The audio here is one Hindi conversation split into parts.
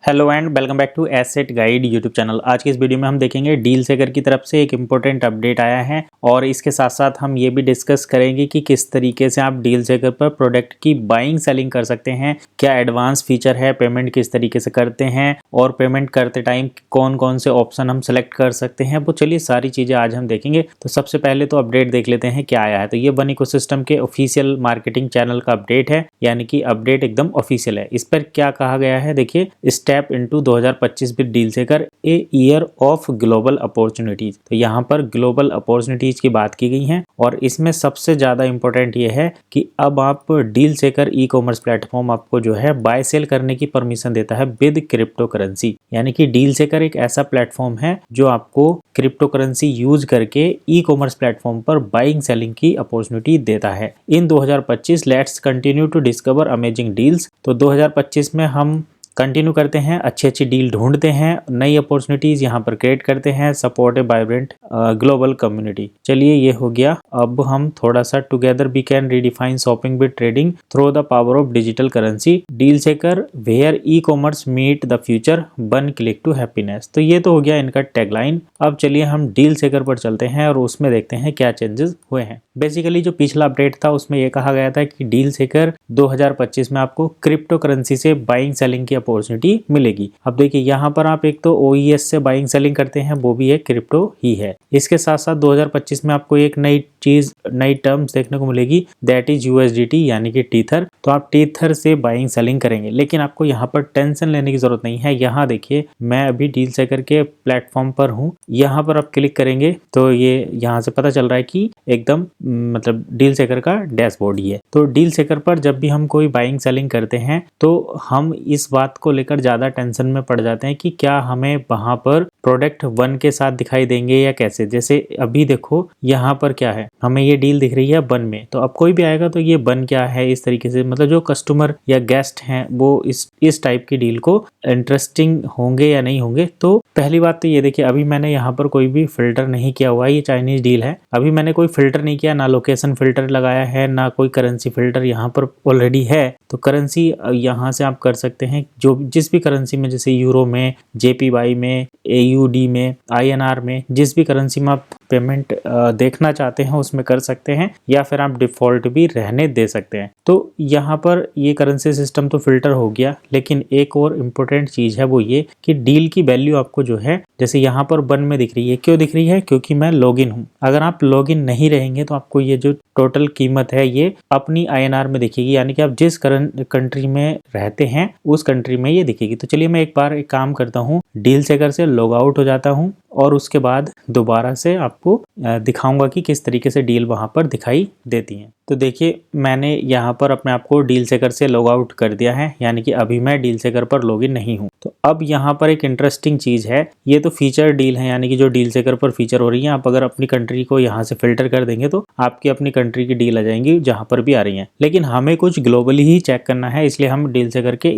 Hello and welcome back to Asset Guide YouTube channel. आज की इस वीडियो में हम देखेंगे डील सेकर की तरफ से एक इम्पोर्टेंट अपडेट आया है और इसके साथ साथ हम ये भी डिस्कस करेंगे कि किस तरीके से आप डील सेकर पर प्रोडक्ट की बाइंग सेलिंग कर सकते हैं, क्या एडवांस फीचर है, पेमेंट किस तरीके से करते हैं और पेमेंट करते टाइम कौन कौन से ऑप्शन हम सेलेक्ट कर सकते हैं। वो चलिए सारी चीज़ें आज हम देखेंगे। तो सबसे पहले तो अपडेट देख लेते हैं क्या आया है। तो ये वन इकोसिस्टम के ऑफिशियल मार्केटिंग चैनल का अपडेट है, यानी कि अपडेट एकदम ऑफिशियल है। इस पर क्या कहा गया है, देखिए, स्टेप इनटू 2025 विद डील सेकर a year of global opportunities. तो यहाँ पर ग्लोबल अपॉर्चुनिटीज की बात की गई है और इसमें सबसे ज्यादा इंपॉर्टेंट ये है कि अब आप डील सेकर ई कॉमर्स प्लेटफॉर्म आपको जो है बाय सेल करने की परमिशन देता है विद क्रिप्टो करेंसी। यानी कि डील सेकर एक ऐसा प्लेटफॉर्म है जो आपको क्रिप्टो करेंसी यूज करके ई कॉमर्स प्लेटफॉर्म पर बाइंग सेलिंग की अपॉर्चुनिटी देता है। In 2025 let's continue to discover amazing deals. तो 2025 में हम कंटिन्यू करते हैं, अच्छी अच्छी डील ढूंढते हैं, नई अपॉर्चुनिटीज यहाँ पर क्रिएट करते हैं, support a vibrant global community. चलिए ये हो गया। अब हम थोड़ा सा together we can redefine shopping with trading through the power of digital currency, deal seeker where e commerce meet the future, one click to happiness. तो ये तो हो गया इनका टैगलाइन। अब चलिए हम डील सेकर पर चलते हैं और उसमें देखते हैं क्या चेंजेस हुए हैं। बेसिकली जो पिछला अपडेट था उसमें यह कहा गया था कि डील सेकर 2025 में आपको क्रिप्टो करेंसी से बाइंग सेलिंग की अपॉर्चुनिटी मिलेगी। अब देखिए यहाँ पर आप एक तो OES से बाइंग सेलिंग करते हैं, वो भी एक क्रिप्टो ही है। इसके साथ साथ 2025 में आपको एक नई चीज, नई टर्म्स देखने को मिलेगी, दैट इज USDT यानी कि टीथर। तो आप टीथर से बाइंग सेलिंग करेंगे, लेकिन आपको यहाँ पर टेंशन लेने की जरूरत नहीं है। यहाँ देखिए मैं अभी डील सेकर के प्लेटफॉर्म पर हूँ, यहाँ पर आप क्लिक करेंगे तो ये यहाँ से पता चल रहा है कि एकदम मतलब डील सेकर का डैशबोर्ड ही है। तो डील सेकर पर जब भी हम कोई बाइंग सेलिंग करते हैं तो हम इस बात को लेकर ज्यादा टेंशन में पड़ जाते हैं कि क्या हमें वहां पर प्रोडक्ट 1 के साथ दिखाई देंगे या कैसे। जैसे अभी देखो यहाँ पर क्या है, हमें ये डील दिख रही है 1 में, तो अब कोई भी आएगा तो ये 1 क्या है इस तरीके से, मतलब जो कस्टमर या गेस्ट हैं वो इस टाइप की डील को इंटरेस्टिंग होंगे या नहीं होंगे। तो पहली बात तो ये देखिए, अभी मैंने यहाँ पर कोई भी फिल्टर नहीं किया हुआ है, ये चाइनीज डील है। अभी मैंने कोई फिल्टर नहीं किया, ना लोकेशन फिल्टर लगाया है, ना कोई करेंसी फिल्टर यहाँ पर ऑलरेडी है। तो करेंसी यहाँ से आप कर सकते हैं जो जिस भी करेंसी में, जैसे यूरो में, JPY में, AUD में, INR में, जिस भी करेंसी में आप पेमेंट देखना चाहते हैं उसमें कर सकते हैं, या फिर आप डिफॉल्ट भी रहने दे सकते हैं। तो यहाँ पर ये करेंसी सिस्टम तो फिल्टर हो गया, लेकिन एक और इम्पोर्टेंट चीज है वो ये कि डील की वैल्यू आपको जो है, जैसे यहाँ पर 1 में दिख रही है, क्यों दिख रही है, क्योंकि मैं लॉगिन हूँ। अगर आप लॉगिन नहीं रहेंगे तो आपको ये जो टोटल कीमत है ये अपनी INR में दिखेगी, यानी कि आप जिस कंट्री में रहते हैं उस कंट्री में ये दिखेगी। तो चलिए मैं एक बार एक काम करता हूँ, डील सेकर से लॉग आउट हो जाता हूँ और उसके बाद दोबारा से आपको दिखाऊंगा कि किस तरीके से डील वहां पर दिखाई देती है। तो देखिए मैंने यहाँ पर अपने आप को डील सेकर से लॉग आउट कर दिया है, यानी कि अभी मैं डील सेकर पर लॉगिन नहीं हूँ। तो अब यहाँ पर एक इंटरेस्टिंग चीज है, ये तो फीचर डील है, यानी कि जो डील सेकर पर फीचर हो रही है। आप अगर अपनी कंट्री को यहाँ से फिल्टर कर देंगे तो आपकी अपनी कंट्री की डील आ जाएंगी जहां पर भी आ रही है। लेकिन हमें कुछ ग्लोबली ही चेक करना है, इसलिए हम डील सेकर के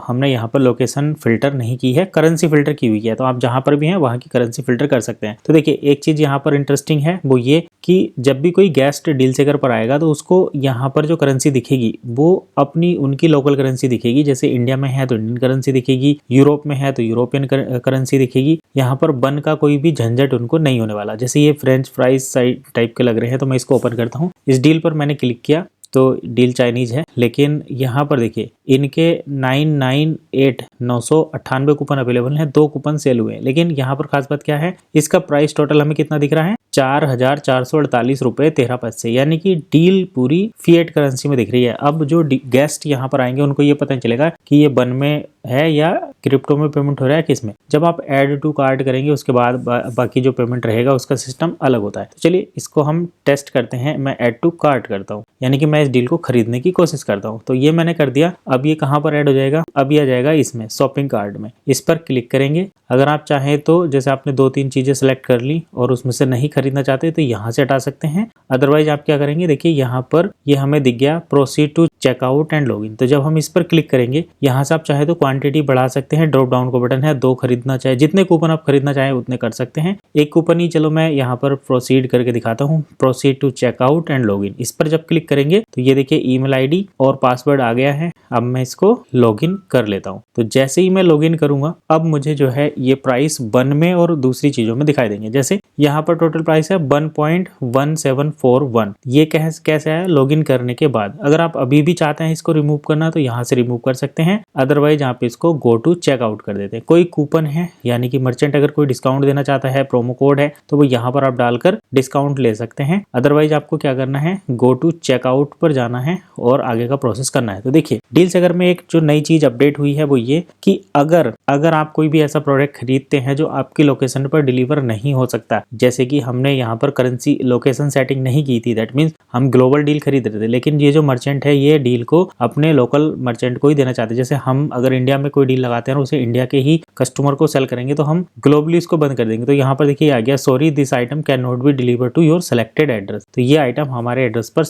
हमने यहाँ पर लोकेशन फिल्टर नहीं की है, करेंसी फिल्टर की हुई है। तो आप जहां पर भी हैं वहां की करेंसी फिल्टर कर सकते हैं। तो देखिए एक चीज यहाँ पर इंटरेस्टिंग है वो ये कि जब भी कोई गेस्ट डील सेकर पर आएगा तो उसको यहाँ पर जो करेंसी दिखेगी वो अपनी उनकी लोकल करेंसी दिखेगी। जैसे इंडिया में है तो इंडियन करेंसी दिखेगी, यूरोप में है तो यूरोपियन करेंसी दिखेगी। यहाँ पर 1 का कोई भी झंझट उनको नहीं होने वाला। जैसे ये फ्रेंच फ्राइज साइड टाइप के लग रहे हैं, तो मैं इसको ओपन करता हूँ। इस डील पर मैंने क्लिक किया तो डील चाइनीज है, लेकिन यहाँ पर देखिए इनके 998 कूपन अवेलेबल हैं, 2 कूपन सेल हुए हैं। लेकिन यहाँ पर खास बात क्या है, इसका प्राइस टोटल हमें कितना दिख रहा है, 4,448 रुपये 13 पैसे, यानी कि डील पूरी फिएट करेंसी में दिख रही है। अब जो गेस्ट यहाँ पर आएंगे उनको ये पता नहीं चलेगा कि ये 1 में है या क्रिप्टो में पेमेंट हो रहा है, किस में। जब आप ऐड टू कार्ट करेंगे उसके बाद बाकी जो पेमेंट रहेगा उसका सिस्टम अलग होता है। तो चलिए इसको हम टेस्ट करते हैं। मैं ऐड टू कार्ट करता हूँ, यानी कि मैं इस डील को खरीदने की कोशिश करता हूँ। तो ये मैंने कर दिया। अब ये कहाँ पर ऐड हो जाएगा, अब ये आ जाएगा इसमें शॉपिंग कार्ट में। इस पर क्लिक करेंगे। अगर आप चाहें तो जैसे आपने 2-3 चीजें सेलेक्ट कर ली और उसमें से नहीं खरीदना चाहते तो यहाँ से हटा सकते हैं। अदरवाइज आप क्या करेंगे, देखिए यहाँ पर ये हमें दिख गया proceed to checkout and login. तो जब हम इस पर क्लिक करेंगे, यहाँ से आप चाहे तो क्वांटिटी बढ़ा सकते हैं, ड्रॉप डाउन का बटन है, 2 खरीदना चाहे, जितने कूपन आप खरीदना चाहें उतने कर सकते हैं। एक कूपन ही चलो मैं यहाँ पर प्रोसीड करके दिखाता हूँ, proceed to checkout and login. इस पर जब क्लिक करेंगे तो ये देखिए ईमेल आईडी और पासवर्ड आ गया है। अब मैं इसको लॉगिन कर लेता हूँ। तो जैसे ही मैं लॉगिन करूंगा, अब मुझे जो है ये प्राइस 1 में और दूसरी चीजों में दिखाई देंगे। जैसे यहाँ पर टोटल प्राइस है 1.1741। ये कैसे आया? लॉगिन करने के बाद। अगर आप अभी भी चाहते हैं इसको रिमूव करना तो यहाँ से रिमूव कर सकते हैं, अदरवाइज यहाँ पे इसको गो टू चेकआउट कर देते हैं। कोई कूपन है, यानी कि मर्चेंट अगर कोई डिस्काउंट देना चाहता है, प्रोमो कोड है, तो वो यहाँ पर आप डालकर डिस्काउंट ले सकते हैं। अदरवाइज आपको क्या करना है, गो टू चेकआउट पर जाना है और आगे का प्रोसेस करना है। तो देखिए डील सेकर में एक जो नई चीज अपडेट हुई है वो ये कि अगर आप कोई भी ऐसा प्रोडक्ट खरीदते हैं जो आपकी लोकेशन पर डिलीवर नहीं हो सकता, जैसे कि हमने यहाँ पर करेंसी लोकेशन सेटिंग नहीं की थी, दैट मीन्स हम ग्लोबल डील खरीद रहे थे, लेकिन ये जो मर्चेंट है ये डील को अपने लोकल मर्चेंट को ही देना चाहते हैं। जैसे हम अगर इंडिया में कोई डील लगाते हैं और उसे इंडिया के ही कस्टमर को सेल करेंगे तो हम ग्लोबली इसको बंद कर देंगे। तो यहाँ पर देखिए आ गया, sorry this item can not be deliver to your selected address. तो ये आइटम हमारे एड्रेस पर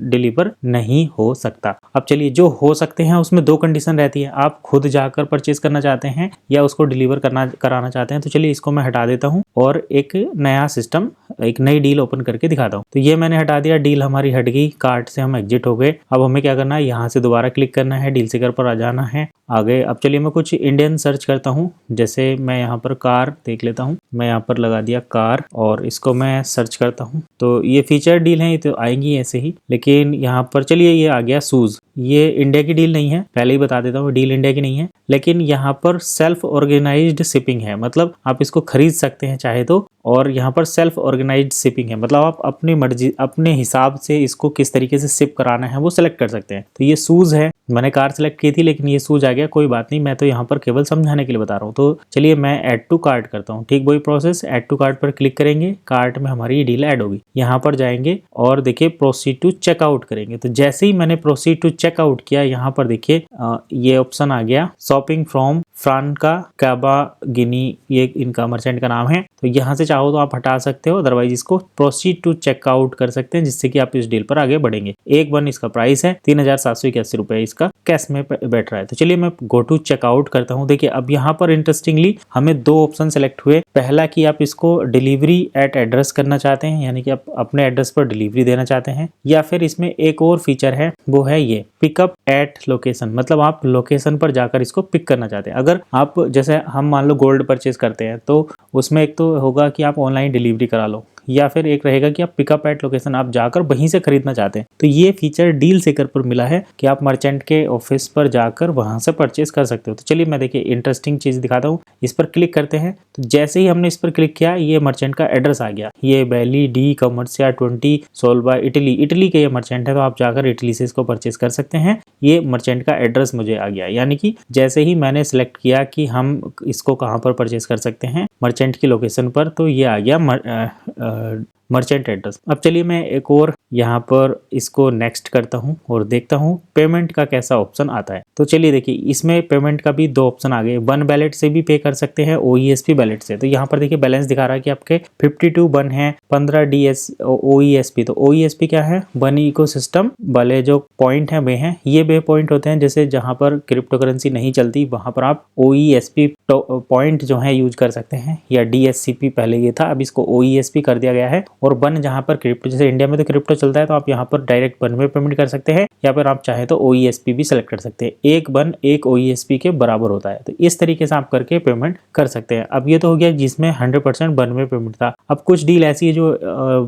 डिलीवर नहीं हो सकता। अब चलिए, जो हो सकते हैं उसमें 2 कंडीशन रहती है, आप खुद जाकर परचेज करना चाहते हैं या उसको डिलीवर कराना चाहते हैं। तो चलिए इसको मैं हटा देता हूं और एक नया सिस्टम, एक नई डील ओपन करके दिखाता हूं। तो ये मैंने हटा दिया, डील हमारी हट गई, कार्ट से हम एग्जिट हो गए। अब हमें क्या करना है, यहाँ से दोबारा क्लिक करना है, डील सेकर पर आ जाना है आगे। अब चलिए मैं कुछ इंडियन सर्च करता हूँ, जैसे मैं यहाँ पर कार देख लेता हूँ। मैं यहाँ पर लगा दिया कार और इसको मैं सर्च करता हूँ। तो ये फीचर डील है, ये तो आएंगी ऐसे ही, लेकिन यहाँ पर चलिए ये आ गया शूज। ये इंडिया की डील नहीं है, पहले ही बता देता हूँ, डील इंडिया की नहीं है, लेकिन यहाँ पर सेल्फ ऑर्गेनाइज्ड शिपिंग है। मतलब आप इसको खरीद सकते हैं चाहे तो, और यहाँ पर सेल्फ ऑर्गेनाइज्ड शिपिंग है, मतलब आप अपनी मर्जी, अपने हिसाब से इसको किस तरीके से शिप कराना है वो सिलेक्ट कर सकते हैं। तो ये शूज है, मैंने कार सिलेक्ट की थी लेकिन ये शूज आ गया, कोई बात नहीं, मैं तो यहाँ पर केवल समझाने के लिए बता रहा हूँ। तो चलिए मैं ऐड टू कार्ट करता हूँ। ठीक वही प्रोसेस, ऐड टू कार्ट पर क्लिक करेंगे, कार्ट में हमारी ये डील ऐड होगी। यहाँ पर जाएंगे और देखिए प्रोसीड टू चेकआउट करेंगे। तो जैसे ही मैंने प्रोसीड टू चेकआउट किया, यहाँ पर देखिए ये ऑप्शन आ गया, शॉपिंग फ्रॉम फ्रांका कैबा गिनी, ये इनका मर्चेंट का नाम है। तो यहाँ से चाहो तो आप हटा सकते हो, अदरवाइज इसको प्रोसीड टू चेकआउट कर सकते हैं, जिससे कि आप इस डील पर आगे बढ़ेंगे। 1 इसका प्राइस है, 3781 रुपए इसका कैश में बैठ रहा है। तो चलिए मैं गो टू चेकआउट करता हूँ। देखिए अब यहाँ पर इंटरेस्टिंगली हमें 2 ऑप्शन सेलेक्ट हुए। पहला कि आप इसको डिलीवरी एट एड्रेस करना चाहते हैं, यानी कि आप अपने एड्रेस पर डिलीवरी देना चाहते हैं, या फिर इसमें एक और फीचर है, वो है ये पिकअप एट लोकेशन, मतलब आप लोकेशन पर जाकर इसको पिक करना चाहते हैं। अगर आप, जैसे हम मान लो गोल्ड परचेज करते हैं, तो उसमें एक तो होगा कि आप ऑनलाइन डिलीवरी करा लो, या फिर एक रहेगा कि आप पिकअप एट लोकेशन, आप जाकर वहीं से खरीदना चाहते हैं। तो ये फीचर डील सेकर पर मिला है कि आप मर्चेंट के ऑफिस पर जाकर वहां से परचेज कर सकते हो। तो चलिए मैं देखिए इंटरेस्टिंग चीज दिखाता हूँ। इस पर क्लिक करते हैं, तो जैसे ही हमने इस पर क्लिक किया, ये मर्चेंट का एड्रेस आ गया, ये वैली डी कमर्सिया 20 सोल्वा इटली। इटली के ये मर्चेंट है, तो आप जाकर इटली से इसको परचेज कर सकते हैं। ये मर्चेंट का एड्रेस मुझे आ गया, यानी कि जैसे ही मैंने सिलेक्ट किया कि हम इसको कहाँ पर परचेज कर सकते हैं मर्चेंट की लोकेशन पर, तो ये आ गया मर्चेंट एड्रेस। अब चलिए मैं एक और यहाँ पर इसको नेक्स्ट करता हूँ और देखता हूँ पेमेंट का कैसा ऑप्शन आता है। तो चलिए देखिए, इसमें पेमेंट का भी 2 ऑप्शन आ गए, 1 बैलेट से भी पे कर सकते हैं, OESP बैलेट से। तो यहाँ पर देखिए बैलेंस दिखा रहा है कि आपके 52 1 है, 15 DS OESP। तो OESP क्या है, 1 इकोसिस्टम वाले जो पॉइंट है वे हैं, ये वे पॉइंट होते हैं जैसे जहाँ पर क्रिप्टो करेंसी नहीं चलती, वहां पर आप OESP पॉइंट जो है यूज कर सकते हैं, या DSCP पहले ये था, अब इसको OESP कर दिया गया है। और 1 जहाँ पर क्रिप्टो, जैसे इंडिया में तो क्रिप्टो चलता है, तो आप यहाँ पर डायरेक्ट 1 में पेमेंट कर सकते हैं, या फिर आप चाहे तो OESP भी सिलेक्ट कर सकते हैं। 1 1 1 OESP के बराबर होता है। तो इस तरीके से आप करके पेमेंट कर सकते हैं। अब ये तो हो गया जिसमें 100% 1 में पेमेंट था। अब कुछ डील ऐसी है जो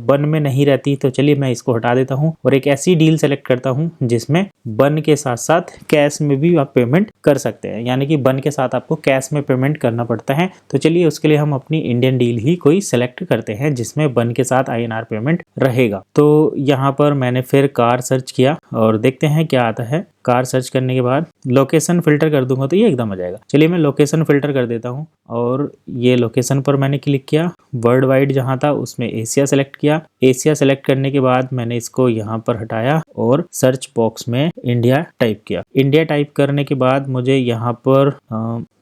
1 में नहीं रहती, तो चलिए मैं इसको हटा देता हूँ और एक ऐसी डील सेलेक्ट करता हूँ जिसमें 1 के साथ साथ कैश में भी आप पेमेंट कर सकते हैं, यानी कि 1 के साथ आपको कैश में पेमेंट करना पड़ता है। तो चलिए उसके लिए हम अपनी इंडियन डील ही कोई सेलेक्ट करते हैं जिसमें 1 के साथ INR पेमेंट रहेगा। तो यहाँ पर मैंने फिर कार सर्च किया और देखते हैं क्या आता है। कार सर्च करने के बाद लोकेशन फिल्टर कर दूंगा तो ये एकदम आ जाएगा। चलिए मैं लोकेशन फिल्टर कर देता हूँ और ये लोकेशन पर मैंने क्लिक किया, वर्ल्ड वाइड जहाँ था उसमें एशिया सेलेक्ट किया। एशिया सेलेक्ट करने के बाद मैंने इसको यहाँ पर हटाया और सर्च बॉक्स में इंडिया टाइप किया। इंडिया टाइप करने के बाद मुझे यहाँ पर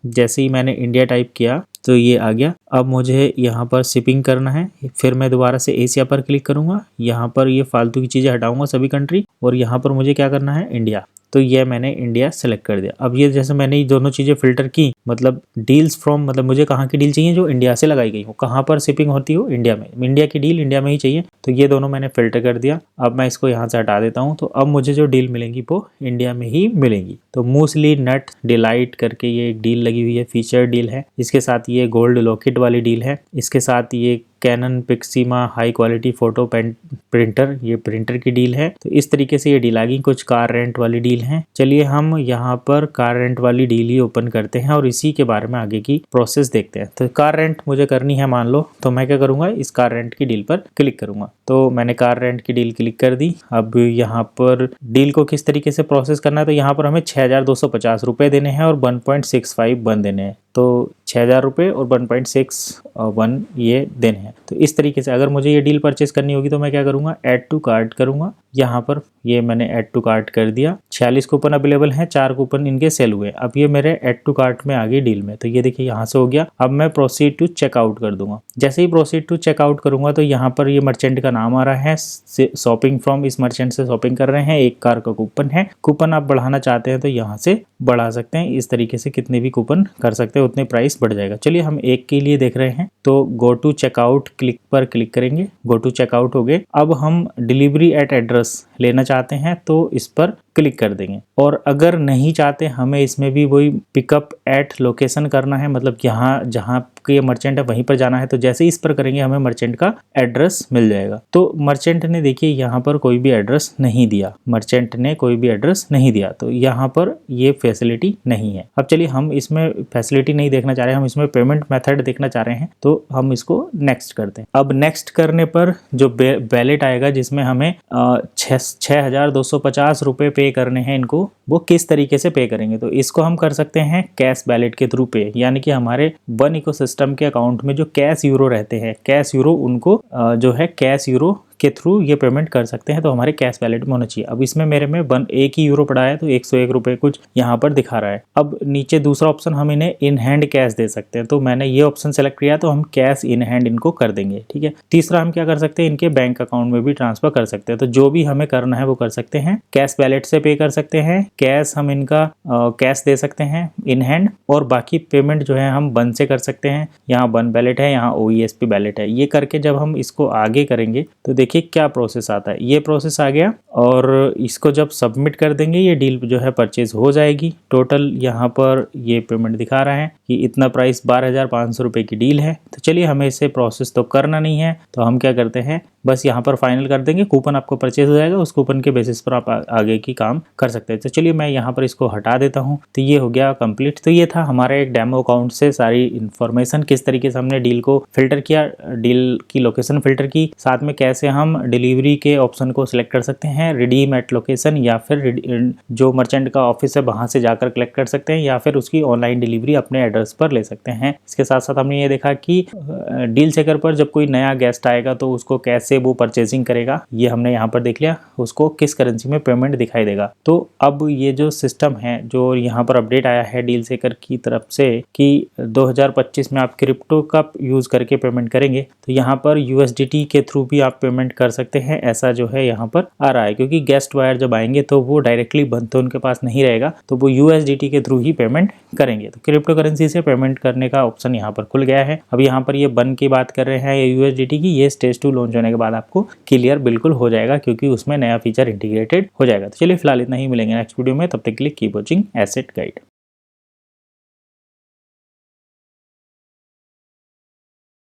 जैसे ही मैंने इंडिया टाइप किया तो ये आ गया। अब मुझे यहाँ पर शिपिंग करना है, फिर मैं दोबारा से एशिया पर क्लिक करूंगा। यहाँ पर ये फालतू की चीज़ें हटाऊंगा सभी कंट्री, और यहाँ पर मुझे क्या करना है, इंडिया। तो ये मैंने इंडिया सेलेक्ट कर दिया। अब ये जैसे मैंने ये दोनों चीज़ें फिल्टर की, मतलब डील्स फ्रॉम, मतलब मुझे कहाँ की डील चाहिए, जो इंडिया से लगाई गई हो, कहाँ पर शिपिंग होती हो, इंडिया में, इंडिया की डील इंडिया में ही चाहिए। तो ये दोनों मैंने फिल्टर कर दिया। अब मैं इसको यहाँ से हटा देता हूँ। तो अब मुझे जो डील मिलेंगी वो इंडिया में ही मिलेंगी। तो मूसली नट डिलाइट करके ये एक डील लगी हुई है, फीचर डील है। इसके साथ ये गोल्ड लॉकेट वाली डील है। इसके साथ ये Canon Pixma high quality photo printer, ये प्रिंटर की डील है। तो इस तरीके से ये डील आ गई। कुछ कार रेंट वाली डील है। चलिए हम यहाँ पर कार रेंट वाली डील ही ओपन करते हैं और इसी के बारे में आगे की प्रोसेस देखते हैं। तो कार रेंट मुझे करनी है मान लो, तो मैं क्या करूँगा, इस कार रेंट की डील पर क्लिक करूँगा। तो मैंने कार रेंट की डील क्लिक कर दी। अब यहाँ पर डील को किस तरीके से प्रोसेस करना है, तो यहाँ पर हमें 6250 रुपये देने हैं और 1.65 बन देने हैं। तो 6000 रुपये और 1.61 ये देने हैं। तो इस तरीके से अगर मुझे ये डील परचेस करनी होगी तो मैं क्या करूँगा, ऐड टू कार्ट करूँगा। यहाँ पर ये मैंने ऐड टू कार्ट कर दिया। 46 कूपन अवेलेबल हैं, 4 कूपन इनके सेल हुए। अब ये मेरे ऐड टू कार्ट में आ गई डील में। तो ये देखिए यहाँ से हो गया। अब मैं प्रोसीड टू चेकआउट कर दूंगा। जैसे ही प्रोसीड टू चेकआउट करूंगा तो यहाँ पर ये मर्चेंट का नाम आ रहा है, शॉपिंग फ्रॉम, इस मर्चेंट से शॉपिंग कर रहे हैं। 1 कार का कूपन है। कूपन आप बढ़ाना चाहते हैं तो यहाँ से बढ़ा सकते हैं। इस तरीके से कितने भी कूपन कर सकते हैं, उतने प्राइस बढ़ जाएगा। चलिए हम एक के लिए देख रहे हैं। तो गो टू चेकआउट क्लिक पर क्लिक करेंगे। गो टू चेकआउट हो गए। अब हम डिलीवरी एट एड्रेस लेना चाहते हैं तो इस पर क्लिक कर देंगे। और अगर नहीं चाहते, हमें इसमें भी वही पिकअप एट लोकेशन करना है, मतलब यहाँ जहाँ के मर्चेंट है वहीं पर जाना है। तो जैसे इस पर करेंगे हमें मर्चेंट का एड्रेस मिल जाएगा। तो मर्चेंट ने देखिए यहाँ पर कोई भी एड्रेस नहीं दिया, मर्चेंट ने कोई भी एड्रेस नहीं दिया, तो यहाँ पर ये फैसिलिटी नहीं है। अब चलिए हम इसमें फैसिलिटी नहीं देखना चाह रहे हैं, हम इसमें पेमेंट मेथड देखना चाह रहे हैं। तो हम इसको नेक्स्ट करते हैं। अब नेक्स्ट करने पर जो बैलेट आएगा जिसमें हमें 6250 रुपये पे करने हैं इनको, वो किस तरीके से पे करेंगे। तो इसको हम कर सकते हैं कैश बैलेट के थ्रू पे, यानी कि हमारे वन इकोसिस्टम के अकाउंट में जो कैश यूरो रहते हैं, कैश यूरो उनको जो है कैश यूरो के थ्रू ये पेमेंट कर सकते हैं। तो हमारे कैश वैलेट में होना चाहिए। अब इसमें मेरे में 1 ही यूरो पड़ा है तो 101 रुपये कुछ यहाँ पर दिखा रहा है। अब नीचे दूसरा ऑप्शन हम इन्हें इन हैंड कैश दे सकते हैं। तो मैंने ये ऑप्शन सेलेक्ट किया, तो हम कैश इन हैंड इनको कर देंगे। ठीक है। तीसरा हम क्या कर सकते हैं, इनके बैंक अकाउंट में भी ट्रांसफर कर सकते हैं। तो जो भी हमें करना है वो कर सकते हैं। कैश वैलेट से पे कर सकते हैं, कैश हम इनका कैश दे सकते हैं इन हैंड, और बाकी पेमेंट जो है हम वन से कर सकते हैं। यहाँ वन बैलेट है, यहाँ OESP बैलेट है। ये करके जब हम इसको आगे करेंगे तो देखिए क्या प्रोसेस आता है। ये प्रोसेस आ गया और इसको जब सबमिट कर देंगे ये डील जो है परचेज हो जाएगी। टोटल यहाँ पर ये पेमेंट दिखा रहा है कि इतना प्राइस 12,500 रुपये की डील है। तो चलिए हमें इसे प्रोसेस तो करना नहीं है, तो हम क्या करते हैं, बस यहाँ पर फाइनल कर देंगे। कूपन आपको परचेज हो जाएगा, उस कूपन के बेसिस पर आप आगे की काम कर सकते हैं। तो चलिए मैं यहाँ पर इसको हटा देता हूँ। तो ये हो गया कंप्लीट। तो ये था हमारा एक डेमो अकाउंट से सारी इन्फॉर्मेशन, किस तरीके से हमने डील को फिल्टर किया, डील की लोकेशन फिल्टर की, साथ में कैसे हम डिलीवरी के ऑप्शन को सिलेक्ट कर सकते हैं, रिडीम एट लोकेशन, या फिर जो मर्चेंट का ऑफिस है वहां से जाकर कलेक्ट कर सकते हैं, या फिर उसकी ऑनलाइन डिलीवरी अपने एड्रेस पर ले सकते हैं। इसके साथ साथ हमने ये देखा कि डील चेकर पर जब कोई नया गेस्ट आएगा तो उसको कैसे वो परचेजिंग करेगा, ये हमने यहाँ पर देख लिया। उसको किस करेंसी में पेमेंट दिखाई देगा। तो अब ये जो सिस्टम है, जो यहाँ पर अपडेट आया है डील चेकर की तरफ से कि 2025 में आप क्रिप्टो का यूज करके पेमेंट करेंगे, तो यहाँ पर USDT के थ्रू भी आप पेमेंट कर सकते हैं। ऐसा जो है यहाँ पर आ रहा है, क्योंकि गेस्ट वायर जब आएंगे तो वो डायरेक्टली बंद तो उनके पास नहीं रहेगा, तो वो USDT के थ्रू ही पेमेंट करेंगे। तो क्रिप्टो करेंसी से पेमेंट करने का ऑप्शन यहाँ पर खुल गया है। अब यहाँ पर ये बन की बात कर रहे हैं ये USDT की, ये स्टेज 2 लॉन्च होने के बाद आपको क्लियर बिल्कुल हो जाएगा, क्योंकि उसमें नया फीचर इंटीग्रेटेड हो जाएगा। तो चलिए फिलहाल इतना ही, मिलेंगे नेक्स्ट वीडियो में। तब तक के लिए कीप वॉचिंग एसेट गाइड।